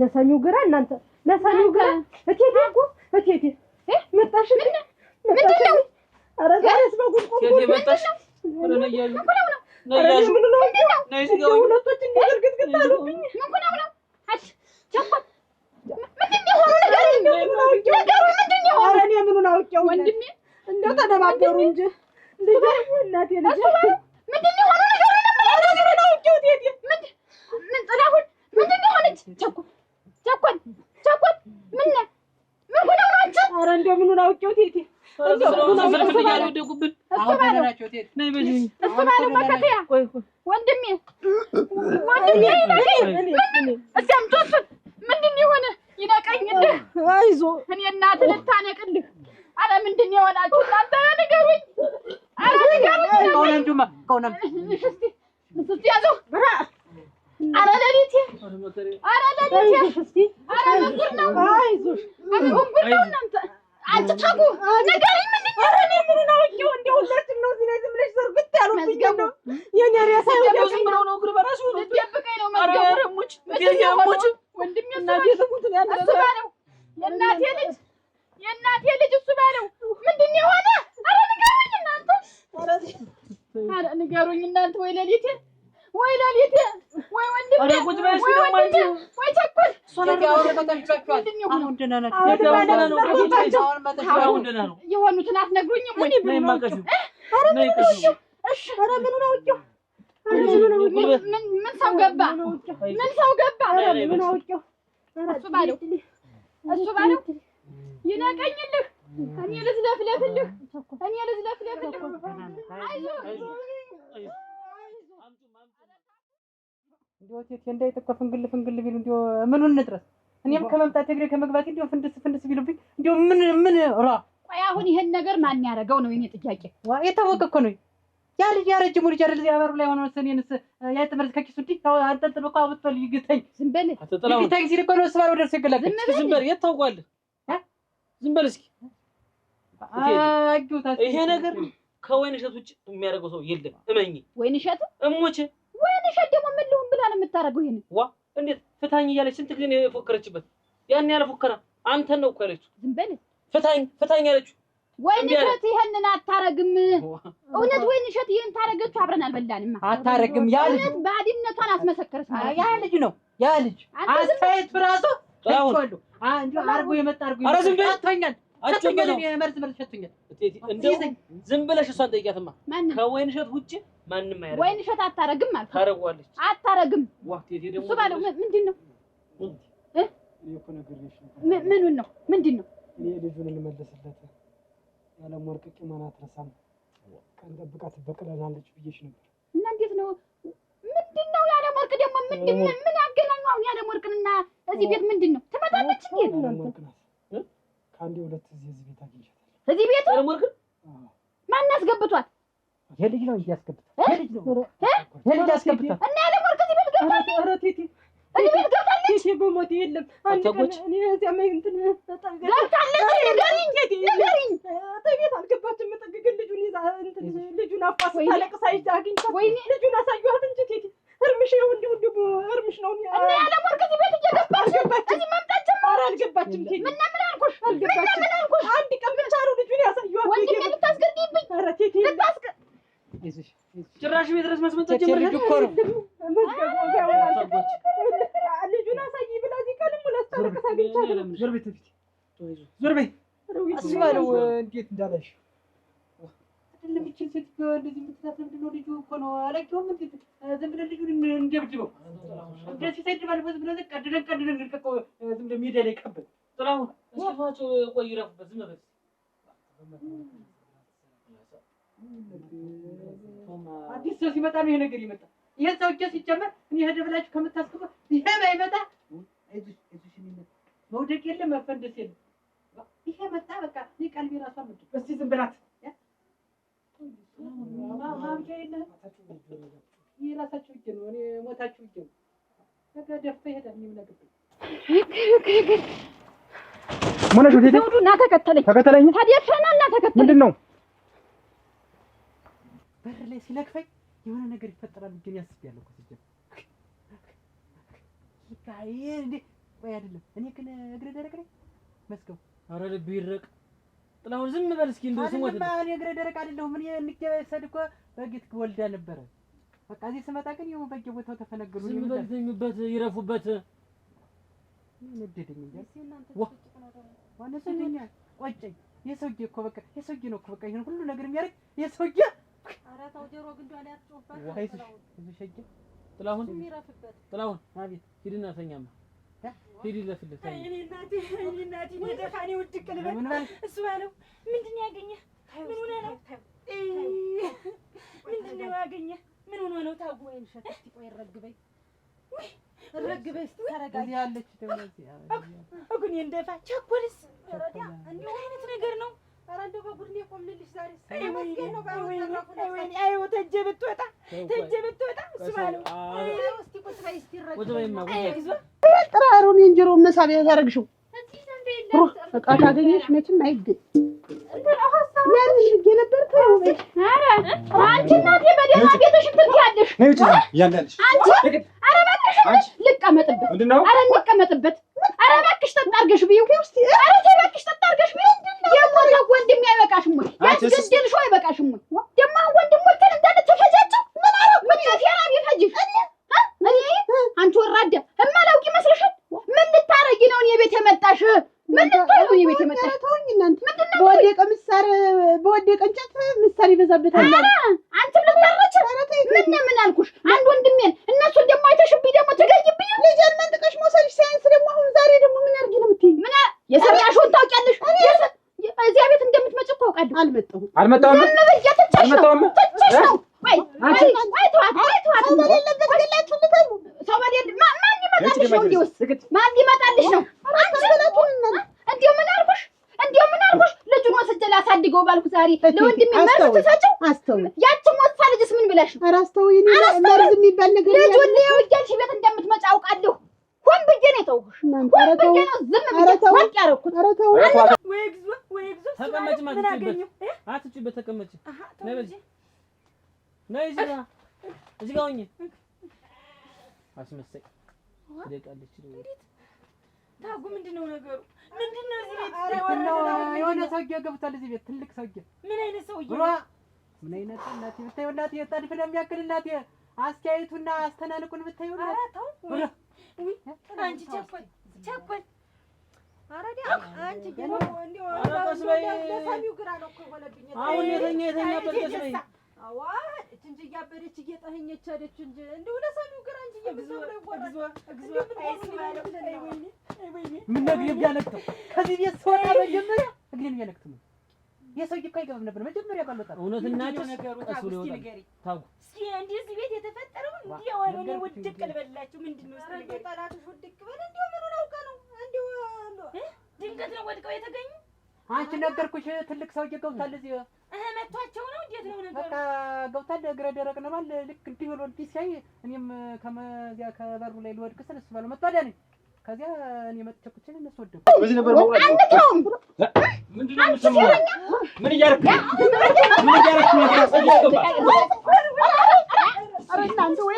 ለሰሚው ግራ እናንተ ለሰሚው ግራ እቴቴ መጣሽ ምንድነው ኧረ ዛሬስ በጉድ ቆም ከዚህ መጣሽ ወደ ነያዩ ነያዩ ነይ ሲጋው ሁለቶች እንዲርግጥግጥ አሉብኝ ምን ነው አሽ ቸኮል ምንድነው ሆኖ ነገር ምንድነው ኧረ እኔ ምኑን አውቄው ወንድሜ እንደው ተደባበሩ እንጂ ልጅ እናቴ ልጅ ምንድነው ሆኖ ነገር ምንድነው አውቄው ቴቴ ምን ጥላሁን ምንድነው ሆነች ቸኮል ምን ሆነው ናቸው ኧረ እንደው ምኑን አውቄው ቴቴ ወንድሜ ምንድን የሆነ ይነቀኝ አይዞህ እኔ እናትህ ልታነቅልህ ኧረ ምንድን የሆናችሁ እናንተ ንገሩኝ ኧረ ንገሩኝ እስኪ ያዘው ኧረ ለሊቴ እስኪ ኧረ ምንድን ነው አይዞሽ እንጉር ነው እናንተ አንተ ታጉ ንገሪኝ ምንድን ኧረ እኔ ምኑን አውቄው እንደው ሁላችን ነው እዚህ ላይ ዝም ብለሽ ዘርግት ያሉብኝ እንደው የኔ ሬሳ ይወጣ ዝም ብለው ነው እግር በራሱ ነው ልትደብቀኝ ነው መዝገቡ ወንድሜ እናቴ ትሙት ነው ያንደረሰው የእናቴ ልጅ እሱ ባለው ምንድን ነው የሆነ ኧረ ንገሩኝ እናንተ ኧረ ንገሩኝ እናንተ ወይ ለሊቴ ወይ ወንድሜ ወይ ቸኮል የሆኑትን አትነግሩኝም ወይ ኧረ ምኑን አውቄው ምን ሰው ገባ ምን አውቄው እሱ ባለው ይነቀኝልህ እኔ ልዝለፍለፍልህ ዲዮቴት እንዳይጠቀ ፍንግል ቢሉ እንዴ ምኑን እንድረስ እኔም ከመምጣት እግሬ ከመግባት እንዴ ፍንድስ ቢሉብኝ እንዴ ምን ራ ቆይ አሁን ይሄን ነገር ማን ያደረገው ነው የኔ ጥያቄ የታወቀ እኮ ነው ያ ልጅ ያረጅ ሙሉ ጃር ለዚህ አበሩ ላይ ሆኖ ሰኔንስ ያ ተመርዝ ከኪሱ እንዴ አንጠልጥሎ እኮ አውጥቷል ይግተኝ ዝም በል ይግተኝ ሲል እኮ ነው ስባለው ደርሶ ይገላል ዝም በል የታውቋል ዝም በል እስኪ አግውታ ይሄ ነገር ከወይን እሸት ውጭ የሚያደርገው ሰው የለም እመኚ ወይን እሸት እሞቼ ወይን እሸት ደግሞ ምን ልሁን የምታረገው ይሄን? ዋ እንዴት ፍታኝ እያለች ስንት ጊዜ ነው የፎከረችበት? ያን ያለ ፎከራ አንተን ነው እኮ ያለችው። ዝም በል ፍታኝ ያለችው። ወይን እሸት ይሄንን አታረግም። እውነት ወይን እሸት ይሄን ታረገች አብረን አልበላንም። አታረግም ያ ልጅ ባዲነቷን አስመሰከረች ማለት ያ ልጅ ነው ያ ልጅ አስተያየት ብራዞ አይቻለሁ። አንዱ አርጎ የመጣ አርጎ ኧረ ዝም በል አጥቶኛል መርዝ ሸቶኛል። እንደው ዝም ብለሽ እሷን ጠይቂያትማ። ከወይን እሸት ውጪ ማንንም አይረግ። ወይን እሸት አታረግም ማለት ታረጋለች። አታረግም። ዋ ቴቴ ደግሞ እሱ ባለው ምንድን ነው? እኔ እኮ ነግሬሽ ነው። ምኑን ነው? ምንድን ነው? እኔ ልጁን እንመለስለት ያለ ወርቅ ቂማን አትረሳም ቀን ጠብቃ ትበቀለናለች ብዬሽ ነበር። እና እንዴት ነው? ምንድን ነው ያለ ወርቅ ደግሞ ምን አገናኘው አሁን ያለ ወርቅንና እዚህ ቤት? ምንድን ነው ትመጣለች እንዴ? ከአንዴ ሁለት እዚህ ቤት አግኝቻታለሁ። እዚህ ቤት ያለ ወርቅ ማን አስገብቷት? የልጅ ነው እያስገብቷት። የልጅ አስገብቷት እና ያለ ወርቅ እዚህ ቤት ገብታለች። ኧረ ቴቴ እዚህ ቤት ገብታለች። ቴቴ በሞቴ የለም አንድ ቀን እኔ እዚያ እንትን ገብታለች። ንገሪኝ። ቤት አልገባችም። መጠገገን ልጁን ይዛ እንትን ልጁን አፋስ ታለቅስ አግኝቻት ልጁን አሳየኋት እንጂ ቴቴ እርምሽ ነው እንዲሁ እርምሽ ነው። እና ያለ ወርቅ እዚህ ቤት እየገባች እዚህ መምጣት ጀመረ። አልገባችም ቴቴ ምን አልኩሽ? አልገባችም። አንድ ቀን ብቻ ነው ልጁን ያሳየኋት። ወንድሜ ልታስገድይብኝ? ኧረ ቴቴ ጭራሽ ቤት ድረስ ማስመጣት ጀመረ። ልጅ እኮ ነው ልጁን አሳይ ብላ እዚህ ቀንም ሁለት ታለቅስ አግኝቻት። ዞር ቤት ፊት ዞር ቤት አስባለው እንዴት እንዳለሽ አይደለም። እቺ ሴት እንደዚህ የምትላት ምንድን ነው? ልጁ እኮ ነው አላውቀውም። እንዴት ዝም ብለን ልጁን እንደብድበው እንደዚህ ሳይደባል በዝ ብለን ቀድደን ልቀቀው። ዝም ብለን ሜዳ ላይ ቀበል ጥላሁን እስኪፋቸው ቆይ ይረፉበት። ዝም በል አዲስ ሰው ሲመጣ ነው ይሄ ነገር ይመጣ። ይሄ ሰውዬ ሲጀመር እኔ ሄደ ብላችሁ ከምታስቀሩ ይሄ ባይመጣ አይዞሽ የሚመጣ መውደቅ የለም መፈንደስ የለም። ይሄ መጣ በቃ እኔ ቀልቤ ራሷ መጣ። እስቲ ዝም ብላት ማምጫ የለህም። ይሄ ራሳችሁ እጅ ነው። እኔ ሞታችሁ እጅ ነው። በቃ ደፍተህ ይሄዳል። ምን አገባኝ? ሞነሽ ወዴት ነው? ና ተከተለኝ። ታዲያ ፈናና ተከተለኝ። ምንድን ነው? በር ላይ ሲለክፈኝ የሆነ ነገር ይፈጠራል ግን ያስብያለሁ እኮ ሲጀምር እንዴ ወይ አይደለም። እኔ ግን እግሬ ደረቅ ነኝ መስገው። ኧረ ልብ ይረቅ ጥላሁን ዝም በል እስኪ። እንደው ስሞት እኔ እግሬ ደረቅ አይደለሁም። እኔ እንከሰድ እኮ በጌት ወልዳ ነበረ። በቃ እዚህ ስመጣ ግን ይኸው በየቦታው ተፈነገሩ። ዝም በል ተኙበት ይረፉበት። ምን እንደደኝ እንዴ ዋ ዋና ሰውኛ ቆጨኝ። የሰውዬ እኮ በቃ የሰውዬ ነው እኮ በቃ ይሄን ሁሉ ነገር የሚያደርግ የሰውዬ። ኧረ ተው ጆሮ ግንዷን ያስጮህበት። ጥላሁን አቤት ሂድና ተኛማ ሂድ ለፍልህ ተኛ። እኔ እናቴ ደፋኔ ውድቅ ልበል። እሱ ባለው ምንድን ነው ያገኘህ? ምን ሆነህ ነው? ምንድን ነው ያገኘህ? ምን ሆነህ ነው? ታጉ ወይን እሸት እስኪ ቆይ ረግበኝ እስኪ ተረጋጊ ያለች ደግሞ እጉን እንደፋ ቸኮልስ ረዲያ እንዲሁ አይነት ነገር ነው። ኧረ እንደው በጉድ ነው የቆምልልሽ ዛሬ። አይ ተጀ ብትወጣ እሱ ባለው እስኪ ቁጭ በይ እስኪ ጥራሩን እንጀራውን መሳቢያ ያደረግሽው በቃ ታገኘሽ መቼም አይገኝ ያን ልጅ ነበር ተው። ኧረ አንቺ እናቴ በደህና ቤትሽን ትያለሽ ያላለሽ አንቺ ኧረ እባክሽ ልቀመጥበት። ኧረ እንቀመጥበት። ኧረ እባክሽ ተጣርገሽ ቢው እስቲ ኧረ እባክሽ ተጣርገሽ ቢው የሞተው ወንድሜ አይበቃሽም ወይ? ያስገድልሽው አይበቃሽም ወይ? ደግሞ ወንድሞችን እንዳለ ተፈጃቸው ምን አረው ምን ያፈራ ቢፈጅሽ እኔ አንቺ ወራዳ እማላውቅ ይመስልሻል? ምን ልታረጊ ነው እኔ ቤት የመጣሽ? ምን ልታረጊ ነው እኔ ቤት የመጣሽ? ተውኝ እናንተ በወደቀ ምሳር በወደቀ እንጨት ምሳር ይበዛበታል። አንቺ ልታረች ምን አልኩሽ? አንድ ወንድሜን እነሱ ደግሞ አይተሽብኝ ደግሞ ትገይብኝ ልጅን መንጥቀሽ መውሰድሽ ሳይንስ ደግሞ አሁን ዛሬ ደግሞ ምን አድርጊ ነው የምትይኝ? ምን የሰራሽውን ታውቂያለሽ? እዚያ ቤት እንደምትመጪ ታውቃለሽ። አልመጣሁም ዝም ብዬሽ ትቼሽ ነው። ወይ ተዋት። ሰው በሌለበት ገላችሁ ልተው። ሰው በሌለ ማን ይመጣልሽ ነው? እንዲውስ ማን ይመጣልሽ ነው? እንዲሁ ምን አልኩሽ? ልጁን ወስጄ ላሳድገው ባልኩ ዛሬ ለወንድሜ መርዝ ተሰጪው። አስተውይ። ያቺም ወሳ ልጅስ ምን ብለሽ ነው? ኧረ አስተውይ። መርዝ የሚባል ነገር ልጁን ሊየው እያልሽ ቤት እንደምትመጪ አውቃለሁ። ሆን ብዬሽ ነው የተውኩሽ። ሆን ብዬሽ ነው ዝም ብዬሽ ወርቅ ያደረኩት። ኧረ ተው። ወይ እግዚኦ ተቀመጭ ማለት አትጭበት ተቀመጭ። ነይ በዚህ ነይ እዚህ ጋር ሆኜ አስመሳይ ትደቃለች። እንዴት ታጉ? ምንድነው ነገሩ? ምንድነው እዚህ ቤት የሆነ ሰውዬ ገብቷል እዚህ ቤት ትልቅ ሰውዬ። ምን አይነት ሰውዬ? ምን አይነት እናቴ ብታዪው እናቴ የጠልፍ ነው የሚያክል እናቴ አስተያየቱና አስተናንቁን ብታዪው እናቴ። ውይ አንቺ ቸኮል አረዲ አንቺ ገና እንደው ለሰሚው ግራ ነው እኮ ሆነብኝ። አሁን የተኛበት ቀስበይ አዋ እንጂ እያበደች እየጠኸኘች አለች እንጂ እንደው ለሰሚው ግራ እንጂ እየብዛው ነው ወራጅ ምን ነገር ያነክተው ከዚህ ቤት ሰውና መጀመሪያ እግሬን ያነክተው የሰውዬ እኮ አይገባም ነበር መጀመሪያ ባልወጣ። እውነትና ነገሩ ታጉ ታጉ እስኪ እንደዚህ ቤት የተፈጠረው እንዲያው እኔ ውድቅ ልበላችሁ ምንድነው? እስኪ ነገር ጠላትሽ ውድቅ በል እንዲያው ምኑን አውቀ ነው እንዲያው ድንገት ነው ወድቀው የተገኙ። አንቺ ነገርኩሽ ትልቅ ሰውዬ ገብቷል እዚህ መቷቸው ነው እንዴት ነው ነገሩ? በቃ ገብቷል እግረ ደረቅ ነው ማለት ልክ እንዲህ ብሎ እንዲህ ሲያይ እኔም ከመዚያ ከበሩ ላይ ልወድቅ ስል እሱ ባለው መጣ ዳኒ ከዚያ እኔ መጥቼኩኝ እነሱ ወደቁ። በዚህ ነበር ነው ምንድነው የምትሰማው? ምን እያደረክ ነው? ኧረ እናንተ ወይ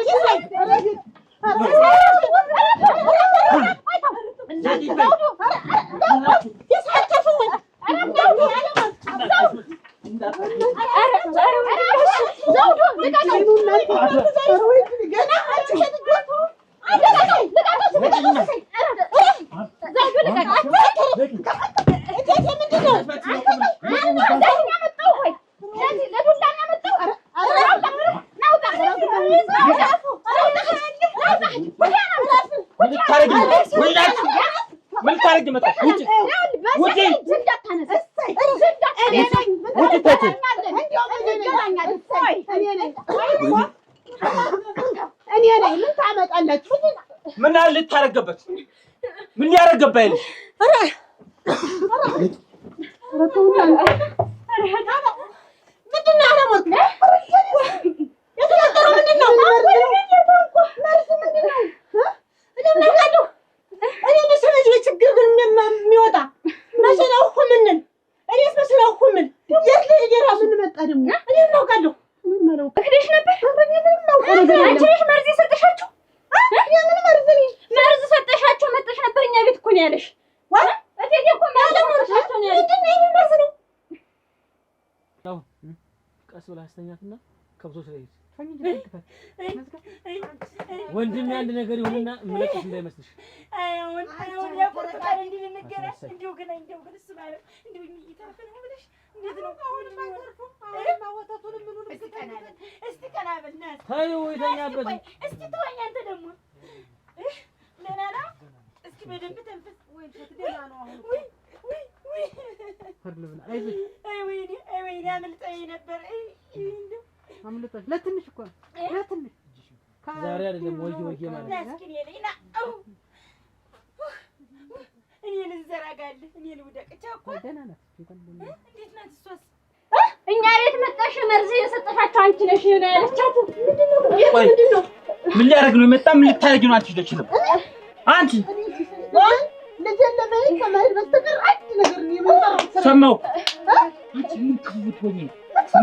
ምን አለ ልታረገበት? ምን ያረገባ ይልሽ? ምንድነው አለሞት? የተፈጠረው ምንድነው? እኔ መሰለኝ ችግር ግን የሚወጣ መሰለው ሁምንን እኔስ መሰለው ሁምን የት ልጅ ራሱ እንመጣ ደግሞ እኔ እናውቃለሁ። እህልሽ ነበር አንቺ ነሽ መርዝ ሰጠሻችሁ? የምን መርዝ? መርዝ ሰጠሻችሁ መጥተሽ ነበር እኛ ቤት እኮ ነው ያለሽ። እቴቴ እኮ መርዛችሁ ነው ያለሽ። ይሄ መርዝ ነው። ያው ቀስ ብላ አስተኛትና ከብቶች ላይ ወንድም አንድ ነገር ይሁንና ምለጥሽ እንዳይመስልሽ። አሁን ያቆርጣል እንዴ ልንገራ እንዴው ግን እሱ ማለት እንዴው ይታፈን ብለሽ እንዴት ነው አሁን ማቆርፈው? አሁን ማወጣቱን ምኑን እስቲ ቀናበል ናት ታዩ ይተኛበት። እስቲ ተወኝ አንተ ደግሞ ደህና ነው። እስኪ በደንብ ተንፈስ። ወይ ደህና ነው አሁን። ወይ ፈርልብና አይዞሽ። አይ ወይኔ አመልጠኝ ነበር። እንደው አምልጠሽ ለትንሽ እኮ ለትንሽ ዛሬ አይደለም ወይ ማለት ነው። እስኪ ሌላ እኔ ልዘራጋለህ እኔ ልውደቅ ቻኮ ደህና ናት። እንዴት ናት እሷስ? እኛ ቤት መጣሽ መርዝ የሰጠሻቸው አንቺ ነሽ ነው ያለቻት። ምንድነው? ምን ሊያደርግ ነው የመጣ? ምን ልታደርጊ ነው አንቺ? ልጅልም አንቺ ለጀለበይ ከመሄድ በስተቀር አንድ ነገር ነው የምንሰራው። ሰማው አንቺ ምን ክፉት ሆኜ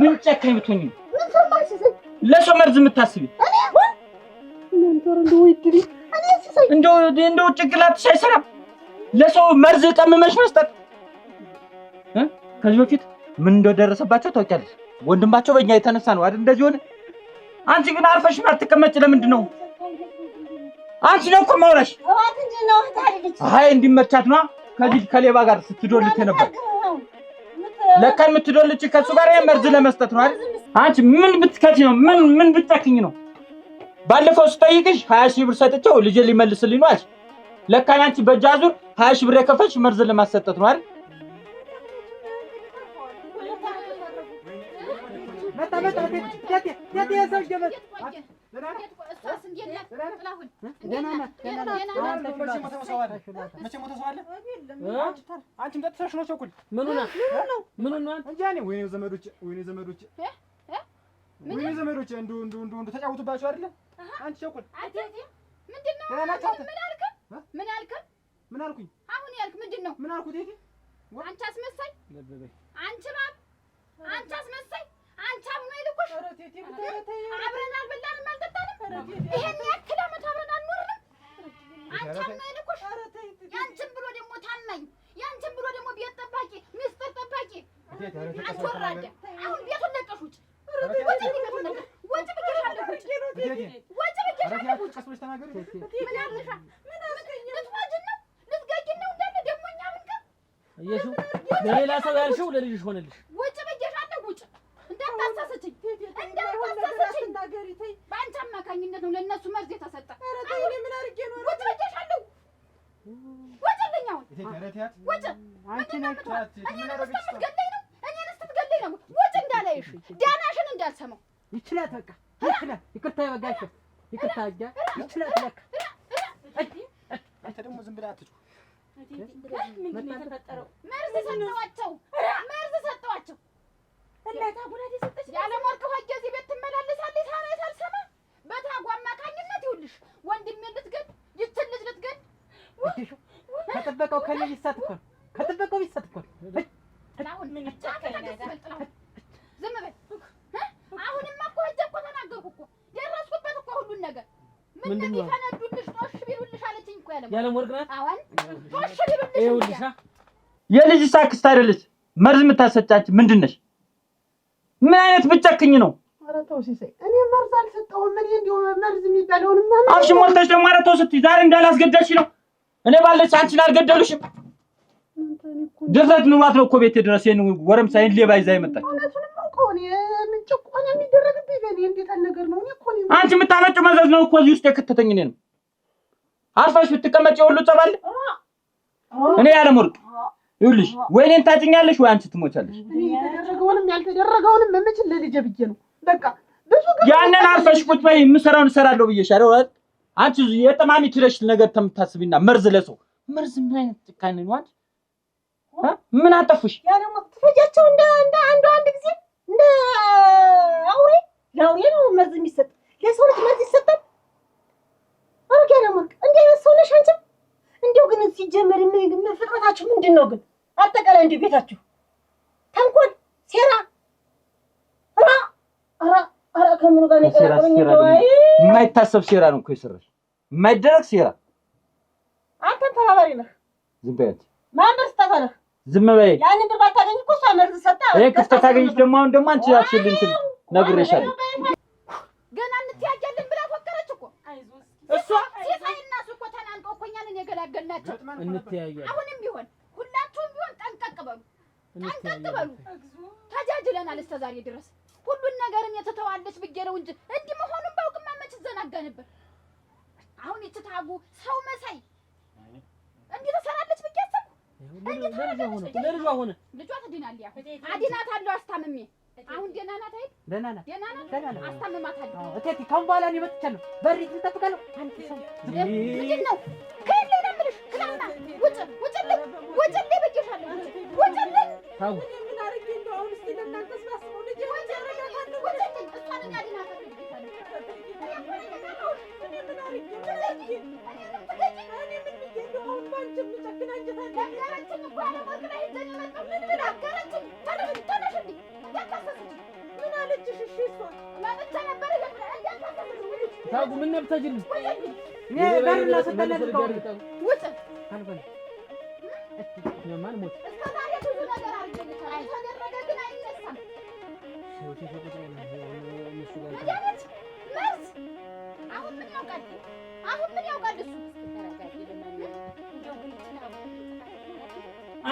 ምን ጨካኝ ብትሆኚ ምን ሰማሽ? ለሰው መርዝ የምታስቢ እንደው ጭንቅላትሽ አይሰራም? ለሰው መርዝ ጠምመሽ መስጠት። ከዚህ በፊት ምን እንደደረሰባቸው ታውቂያለሽ? ወንድማቸው በእኛ የተነሳ ነው አይደል እንደዚህ ሆነ። አንቺ ግን አርፈሽ ማትቀመጭ ለምንድን ነው? አንቺ ነው እኮ ማውራሽ። አይ እንዲመቻት ነው ከዚህ ከሌባ ጋር ስትዶልት ነበር። ለካ የምትዶልች ከሱ ጋር መርዝ ለመስጠት ነው አይደል? አንቺ ምን ብትከጂ ነው? ምን ብትጨክኝ ነው? ባለፈው ስጠይቅሽ 20 ሺህ ብር ሰጥቼው ልጄ ሊመልስልኝ ነው አልሽ። ለካ አንቺ በጃዙር 20 ሺህ ብር የከፈልሽ መርዝ ለማሰጠት ነው አይደል? አንቺም ጠጥተሽ ነው ቸኩል። ምኑና እንጂ እኔ ወይኔ ዘመዶች እንዱ ተጫውቱባችሁ አይደለ? አንቺ ቸኩል ምንድነው? ምን አልክ? ምን አልኩኝ? አሁን ያልክ ምንድነው? ምን አልኩት? እቴ አንቺ አስመሳይ፣ አንቺ ባብ፣ አንቺ አስመሳይ፣ አንቺ አሁን ይልኩሽ አብረን አልበላንም አልጠጣንም። ይሄን ያክል ዓመት አብረን አትወራደ አሁን ቤቱን ለቀሽ ውጭ ወጭ ቤቱን ለቀሽ ወጭ ብዬሻለሁ ወጭ ብዬሻለሁ ምን አለሻ ምን አለኝ ልትዋጅን ነው ልትጋጊን ነው እንዳለ ደግሞ እኛ ምን ቀር እየሱ ለሌላ ሰው ያልሽው ለልጅሽ ሆነልሽ ወጭ ብዬሻለሁ ውጭ እንዳታሳሰችኝ በአንቺ አማካኝነት ነው ለእነሱ መርዝ የተሰጠ አሁን ምን አድርጌ ነው ወጭ ብዬሻለሁ ወጭልኝ አሁን ወጭ አንቺ ነሽ የምትገለኝ ነው እኔን ስትገለኝ ነው ወጭ እንዳላይሽ ዳናሽን እንዳልሰማው ይችላል በቃ ይችላል ይቅርታ ይበጋሽ ይቅርታ አጃ ይችላል በቃ አንተ ደግሞ ዝም ብለህ አትጩህ ምንድን ነው የተፈጠረው መርዝ ሰጠዋቸው እናታ ጉዳት የሰጠች ያለም ወርቅ ሆጀ እዚህ ቤት ትመላለሳለች ሳናይ ሳልሰማ በታጓ አማካኝነት ይኸውልሽ ወንድሜ ልትገል ይችን ልጅ ልትገል ከጥበቃው ከኔ ቢሳት እኮ ከጥበቃው ቢሳት እኮ አሁን ምን ዝም በል አሁንማ እኮ ሂጅ እኮ ተናገርኩ እኮ ደረስኩበት እኮ ሁሉን ነገር ምን ቢፈነዱልሽ ጦሽ ቢሉልሽ አለችኝ እኮ ያለም ወርቅ ናት አሁን ጦሽ ቢሉልሽ ይኸውልሽ የልጅ ሳክስት አይደለች መርዝ የምታሰጫች ምንድን ነሽ ምን አይነት ብጨክኝ ነው ኧረ ተው ሲሳይ እኔ መርዝ አልሰጠሁም እኔ እንደው መርዝ የሚባለውንማ አፍሽ ሞልተሽ ደግሞ ኧረ ተው ስትይ ዛሬ እንዳላስገደልሽ ነው እኔ ባለች አንቺን አልገደሉሽም ድፍረት ኑሯት ነው እኮ ቤት ድረስ የኔ ወረምሳ ይሄን ሌባ ይዛ ይመጣች እውነቱንም እኮ እኔ ምን ጭቆና የሚደረግብኝ በእኔ እንዴት አልነገር ነው እኔ እኮ አንቺ የምታመጪው መዘዝ ነው እኮ እዚህ ውስጥ የከተተኝ እኔ ነው አርፈሽ ብትቀመጪ ሁሉ ጸባለ እኔ ያለም ወርቅ ይኸውልሽ ወይ እኔን ታጭኛለሽ ወይ አንቺ ትሞቻለሽ እኔ የተደረገውንም ያልተደረገውንም መምችል ለልጄ ብዬ ነው በቃ ብዙ ያንን አርፈሽ ቁጭ በይ የምሰራውን እሰራለሁ ብዬሻለሁ አንቺ የጠማሚ ትረሽ ነገር ተምታስቢና መርዝ ለሰው መርዝ ምን አይነት ጭካኔ ነው አንቺ ምን አጠፉሽ ያለም ትፈጃቸው እንደ አንድ ጊዜ እንደ አውሬ ለአውሬ ነው መርዝ የሚሰጥ ለሰው ልጅ መርዝ ይሰጣል አረጋ ያለም እንዴ ሰው ነሽ አንቺ እንደው ግን ሲጀመር ምን ፍጥረታችሁ ምንድነው ግን አጠቃላይ እንደ ቤታችሁ ተንኮል ሴራ አራ ከምን ጋር ነው የማይታሰብ ሴራ ነው እኮ የሰራሽ የማይደረግ ሴራ አንተን ተባባሪ ነህ ዝም በይ ማን ደስታፈረ ዝም በይ ያንን ብር ባታገኝ እኮ እሷ መርዝ ሰጣ ክፍተት አገኘሽ ደግሞ አሁን ደግሞ አንቺ አትሽልኝ እንትን ነግሬሻለሁ ገና እንተያያለን ብላ ፎከረች እኮ እሷ ሲሳይና እሱ እኮ ተናንቀው እኮ እኛን የገላገልናቸው እንተያያለን አሁንም ቢሆን ሁላችሁም ቢሆን ጠንቀቅ በሉ ተጃጅለናል እስከ ዛሬ ድረስ ሁሉን ነገርን የተተዋለች ብዬ ነው እንጂ እንዲህ መሆኑን ባውቅማ መች ዘናጋ ነበር አሁን ይችታጉ ሰው መሳይ እንዲህ ተሰራለች ብዬ አሰብኩ ለልጇ ሆነ ልጇ ትድናለች አድናታለሁ አስታምሜ አሁን ደህና ናት አይደል ደህና ናት አስታምማታለሁ እቴቲ ካሁን በኋላ እኔ መጥቻለሁ በሪት ልጠብቃለሁ አንቺ ሰው ምንድን ነው ከየት ላይ ነው የምልሽ ክላማ ውጭልኝ ብዬሻለሁ ውጭልኝ ታው ምን አድርጌ እንደው አሁን እስኪ ለእናንተ ስማስበው ልጄ ውጭልኝ እሷን አድናታለሁ ታው ምን ነብታጅል በርላ ሰጠለልከው ውጭ ካልበል የማን ሞት እስከዛሬ ብዙ ነገር አድርገንታል ተደረገ ግን አይነሳም መድኃኒት መርዝ አሁን ምን ያውቃል እሱ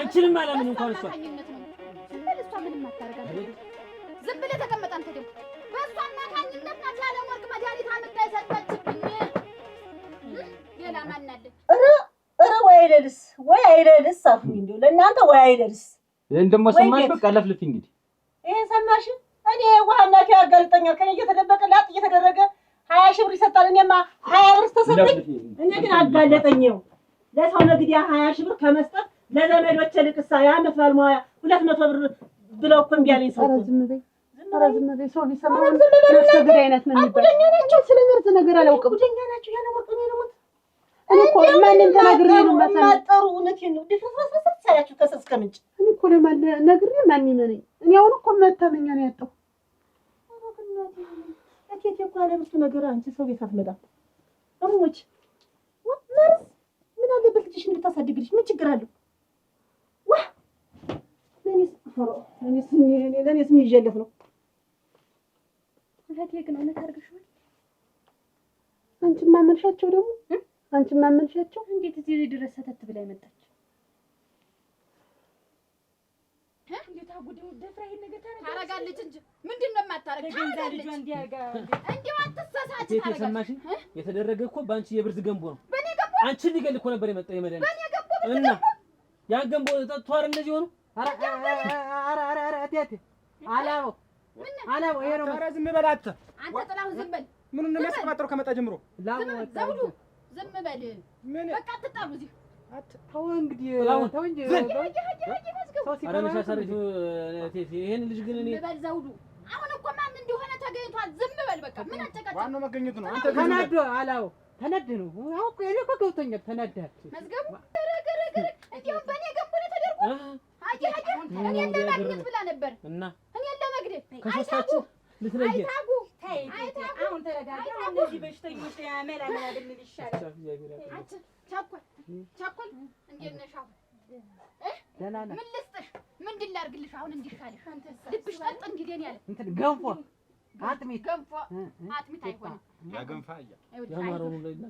አንቺንም አላምን እንኳን እሷ እሷ ምንም አታረጋግጥ ዝም ብለህ ተቀመጥ አንተ ደግሞ በእሷ አማካኝነት ናት ያለም ወርቅ መድኃኒት አምጣ የሰጠችብኝ ሌላ ማን አለ ኧረ ወይ አይደልስ አሁን እንደው ለእናንተ ወይ አይደልስ ይሄን ደግሞ ሰማሽ በቃ ለፍልፍ እንግዲህ ይሄን ሰማሽ እኔ ውሃና ፊያ አጋልጠኛል ከኔ እየተደበቀ ላጥ እየተደረገ 20 ሺህ ብር ይሰጣል እኔማ 20 ብር ተሰጠኝ እኔ ግን አጋለጠኝው ለሰው መግዲያ 20 ሺህ ብር ከመስጠት ለዘመዶቼ ልቅሳ ያመት ባልሞያ 200 ብር ብለው እኮ እምቢ አለኝ ሰው ዝም በይ ሰው ቢሰማ ነፍሰ ገዳይ አይነት ነው የሚባል ጉደኛ ናቸው ስለምርት ነገር አላውቅም ጉደኛ ናቸው ያለ ወጥ ነው ነው እኔ እኮ ማንን ተናግሬ ነው ማጠሩ እውነቴን ነው ድፍረስ ሳያችሁ ከሰስ ከምንጭ እኔ እኮ ለማን ነግሬ ማን ይመነኝ እኔ አሁን እኮ መታመኛ ነው ያጣው እቴቴ እኮ አለ ብዙ ነገር አንቺ ሰው ቤት አትመጣም እሞች ወጥመርስ ምን አለበት ልጅሽን ብታሳድግልሽ ምን ችግር አለው ዋ ለኔስ ለእኔስ ምን ይዤለት ነው? እህቴ ግን እውነት አድርገሽዋል። አንቺም ማመንሻቸው ደግሞ አንቺም ማመንሻቸው። እንዴት እዚህ ድረስ ሰተት ብላ መጣች? እንዴት አጉዴው ደፍራ ይሄን ነገር ታረጋለች እንጂ ምንድን ነው የማታረግ? ገንዛ ልጇ እንዲያጋ እንዴው አትሳሳች ታረጋለች። የተሰማሽኝ የተደረገ እኮ ባንቺ የብርዝ ገንቦ ነው። በኔ ገንቦ አንቺን ሊገል እኮ ነበር የመጣው የመዳን በኔ ገንቦ እና ያን ገንቦ ተቷር እንደዚህ ሆኖ ኧረ እቴቴ አላበው ይሄ ነው። ኧረ ዝም በል አንተ ጥላሁን ዝም በል። ምኑን ነው የሚያስቀባጥረው ከመጣ ጀምሮ? ዘውዱ ዝም በል። በቃ አትጣሉ እዚህ። ተው እንግዲህ ተው እንጂ ይሄን ልጅ ግን እኔ በል ዘውዱ። አሁን እኮ ማን እንደሆነ ተገኝቷል። ዝም በል በቃ። ምን አጨቃጨቅ? ዋናው መገኘቱ ነው። አንተ ተናዶ አላው ተነድ ነው። አሁን እኮ እኔ እኮ ገብቶኛል። ተናደህ መዝገቡ ገረገረ እንዲያውም በእኔ ገንቦ ነው ተደርጎ እኔን ለማግኘት ብላ ነበር እና እኔን ለመግደል ከሶስታችን ልትለየ አሁን ተረጋጋ። እነዚህ በሽተኞች ያመላ ብንል ይሻላል። ቸኮል እንዴት ነሽ? አሁን ምን ልስጥሽ? ምንድን ላድርግልሽ? አሁን እንዲሻልሽ ልብሽ ጠጥ እንዲደን ያለ እንትን ገንፎ አጥሚት አይሆንም። ያገንፋ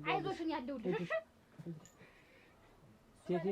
አይዞሽን ያለሁልሽ። እሺ